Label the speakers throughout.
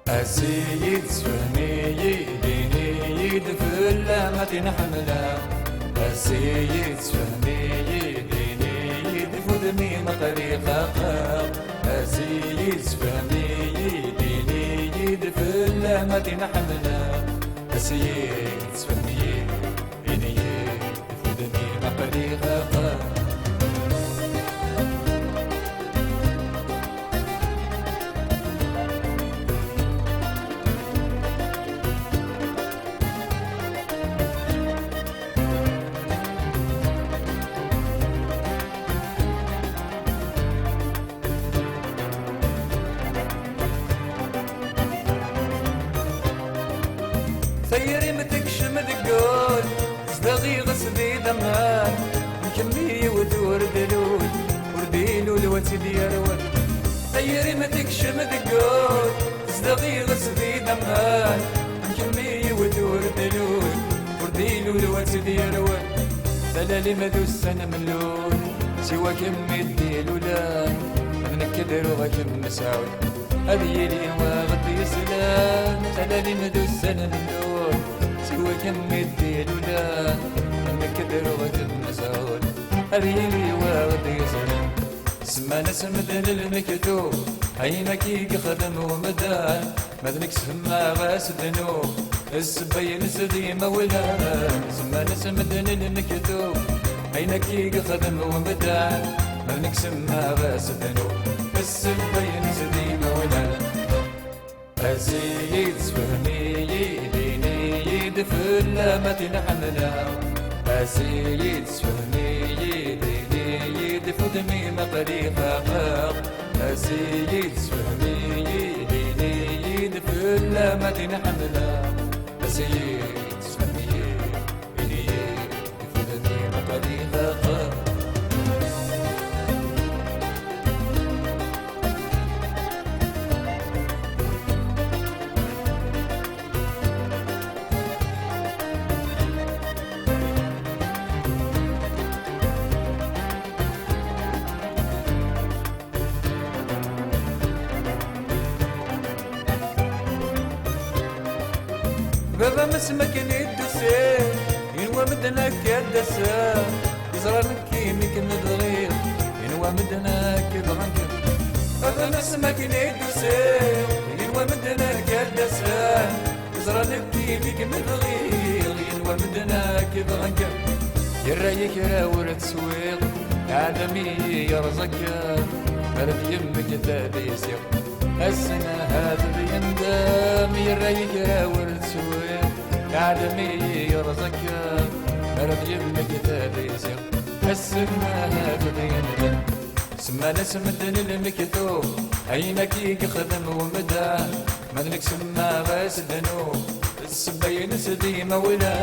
Speaker 1: السيد سفهمي ديني دفل ما تنحمله السيد سفهمي ديني دفدمي مقري خاق السيد سفهمي ديني دفل ما تنحمله السيد سفهمي ديني دفدمي مقري خاق ثيري متكشم دقول صدغي غصبي دمان مكمي ودور دلول ورديلو لوتي ديارول ثيري متكشم دقول صدغي غصبي دمان مكمي ودور دلول ورديلو لوتي ديارول ثلالي مدوسن ملول سوا كمي الديلولان منكدر وغكم مساوي هذي لي وغطي سلام ثلالي مدوسن ملول سوى كم الديلولا من كدر وغتم مساول هذيلي وغدي سلام سمانا سمدن المكتوب عينك خدم ومدان مدنك سما غاس الذنوب السبين سدي مولا سمانا سمدن المكتوب عينك خدم ومدان مدنك سما غاس الذنوب السبين سدي مولا السيد سفهمي دفل ما تنحمله السيد سفهمي ديني دفدمي مقري خاق السيد سفهمي ديني دفل ما تنحمله السيد سفهمي ديني دفدمي مقري خاق بابا مسمك ندسي ينوى مدنك يدسا يزرى نكيمك ندغير ينوى مدنك يضغنك بابا مسمك ندسي ينوى مدنك يدسا يزرى نكيمك ندغير ينوى مدنك يضغنك يرايك راور تسويق عالمي يرزقك مرد يمك تابيسيق السنة هذا بيندم يرايك راور تسويق عالمي يرزقك مرد يمك تابيسيق السنة هذا بيندم سمانا سمدن المكتوب عينك خدم ومدان مدنك سما غاس الذنوب السبين سدي مولا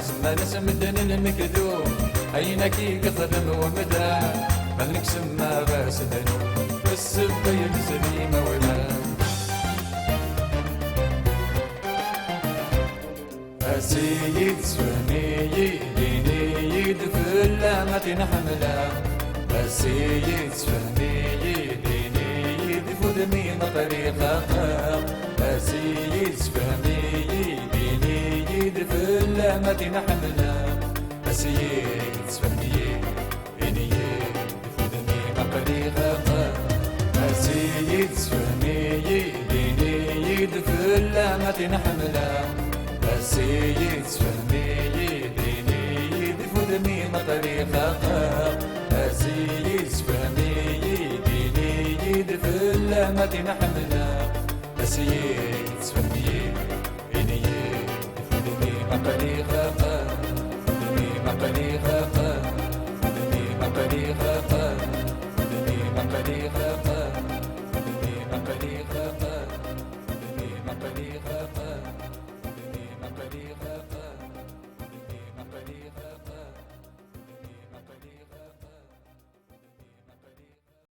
Speaker 1: سمانا سمدن المكتوب عينك خدم ومدان مدنك سما غاس الذنوب السبين سدي مولا السيد سفهمي ديني دفل ما تنحمله السيد سفهمي ديني دفدمي مقري خاق السيد سفهمي ديني دفل ما تنحمله السيد سفهمي ديني دفدمي مقري خاق السيد سفهمي ديني دفل ما تنحمله السيد سفهمي ديني دفدمي مقري خاق السيد سفهمي ديني دفل ما تنحمله السيد سفهمي ديني دفدمي مقري خاق